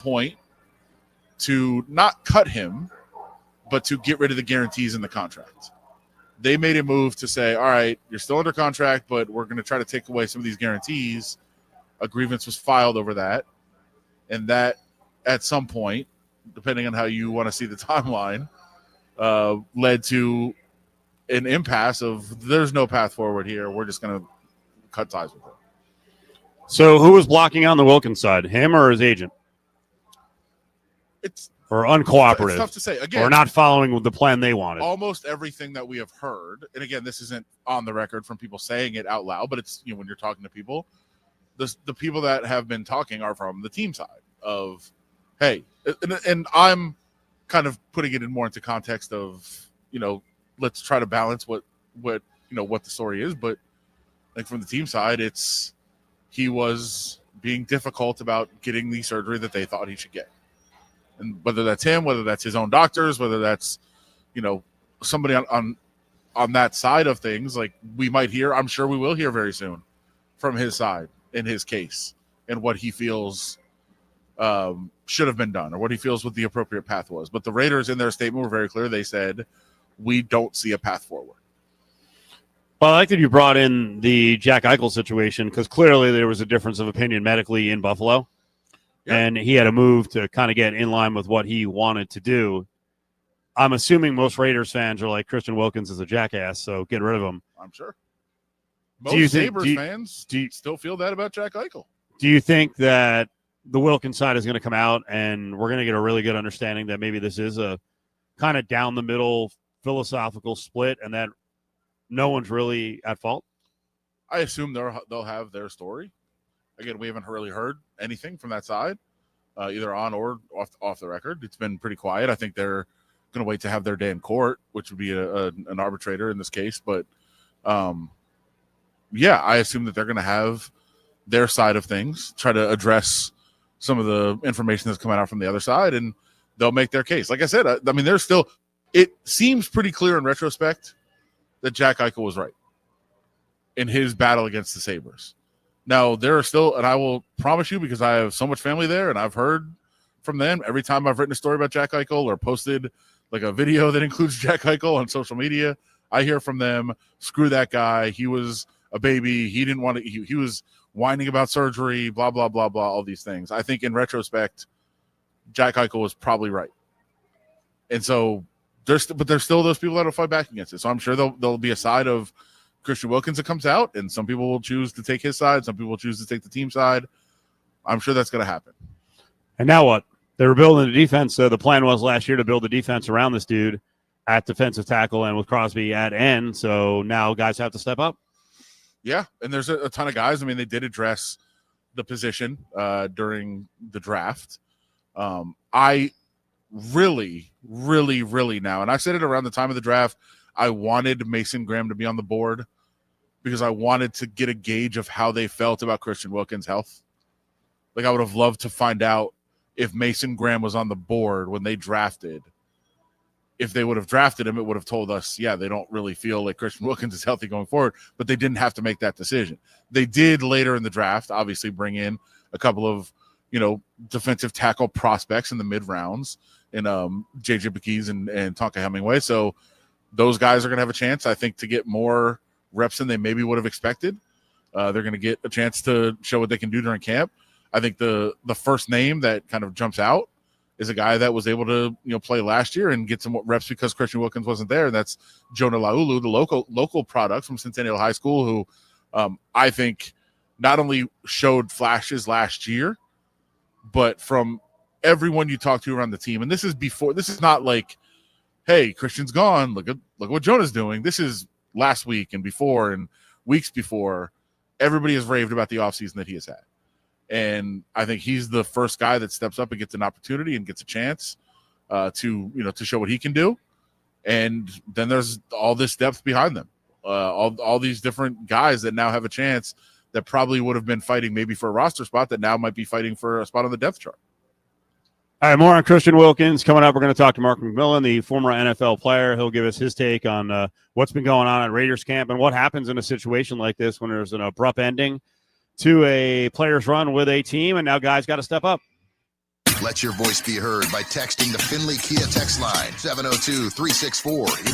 point to not cut him, but to get rid of the guarantees in the contract. They made a move to say, all right, you're still under contract, but we're going to try to take away some of these guarantees. A grievance was filed over that. And that, at some point, depending on how you want to see the timeline, led to an impasse of there's no path forward here. We're just going to cut ties with him. So who was blocking on the Wilkins side, him or his agent? Or uncooperative. It's tough to say. Again, or not following the plan they wanted. Almost everything that we have heard, and again, this isn't on the record from people saying it out loud, but it's when you're talking to people, the people that have been talking are from the team side of, hey, and I'm kind of putting it in more into context of, let's try to balance what the story is, but like from the team side, he was being difficult about getting the surgery that they thought he should get. And whether that's him, whether that's his own doctors, whether that's, somebody on that side of things, like we might hear, I'm sure we will hear very soon from his side in his case and what he feels should have been done or what he feels what the appropriate path was. But the Raiders in their statement were very clear. They said, we don't see a path forward. Well, I like that you brought in the Jack Eichel situation because clearly there was a difference of opinion medically in Buffalo. Yeah. And he had to move to kind of get in line with what he wanted to do. I'm assuming most Raiders fans are like, Christian Wilkins is a jackass, so get rid of him. I'm sure. Most Sabres fans still feel that about Jack Eichel. Do you think that the Wilkins side is going to come out and we're going to get a really good understanding that maybe this is a kind of down the middle philosophical split and that no one's really at fault? I assume they'll have their story. Again, we haven't really heard anything from that side, either on or off the record. It's been pretty quiet. I think they're going to wait to have their day in court, which would be an arbitrator in this case. But, yeah, I assume that they're going to have their side of things, try to address some of the information that's coming out from the other side, and they'll make their case. Like I said, I mean, there's still – it seems pretty clear in retrospect that Jack Eichel was right in his battle against the Sabres. Now, there are still, and I will promise you, because I have so much family there, and I've heard from them every time I've written a story about Jack Eichel or posted like a video that includes Jack Eichel on social media, I hear from them, screw that guy. He was a baby. He didn't want to, he was whining about surgery, blah, blah, blah, blah, all these things. I think in retrospect, Jack Eichel was probably right. And so there's still those people that will fight back against it. So I'm sure there'll be a side of Christian Wilkins that comes out, and some people will choose to take his side. Some people will choose to take the team side. I'm sure that's going to happen. And now what? They were building the defense. The plan was last year to build the defense around this dude at defensive tackle and with Crosby at end. So now guys have to step up. Yeah, and there's a ton of guys. I mean, they did address the position during the draft. I really, really, really now, and I said it around the time of the draft, I wanted Mason Graham to be on the board because I wanted to get a gauge of how they felt about Christian Wilkins' health. Like, I would have loved to find out if Mason Graham was on the board when they drafted. If they would have drafted him, it would have told us, yeah, they don't really feel like Christian Wilkins is healthy going forward, but they didn't have to make that decision. They did later in the draft, obviously, bring in a couple of, defensive tackle prospects in the mid-rounds in J.J. Bakees and Tonka Hemingway. So those guys are going to have a chance, I think, to get more reps than they maybe would have expected. They're going to get a chance to show what they can do during camp. I think the first name that kind of jumps out is a guy that was able to play last year and get some reps because Christian Wilkins wasn't there, and that's Jonah Laulu, the local product from Centennial High School, who I think not only showed flashes last year, but from everyone you talk to around the team, and this is not like, hey, Christian's gone, look what Jonah's doing. This is last week and before and weeks before. Everybody has raved about the offseason that he has had. And I think he's the first guy that steps up and gets an opportunity and gets a chance to show what he can do. And then there's all this depth behind them, all these different guys that now have a chance that probably would have been fighting maybe for a roster spot that now might be fighting for a spot on the depth chart. All right, more on Christian Wilkins. Coming up, we're going to talk to Mark McMillan, the former NFL player. He'll give us his take on what's been going on at Raiders camp and what happens in a situation like this when there's an abrupt ending to a player's run with a team, and now guys got to step up. Let your voice be heard by texting the Finley Kia text line 702-364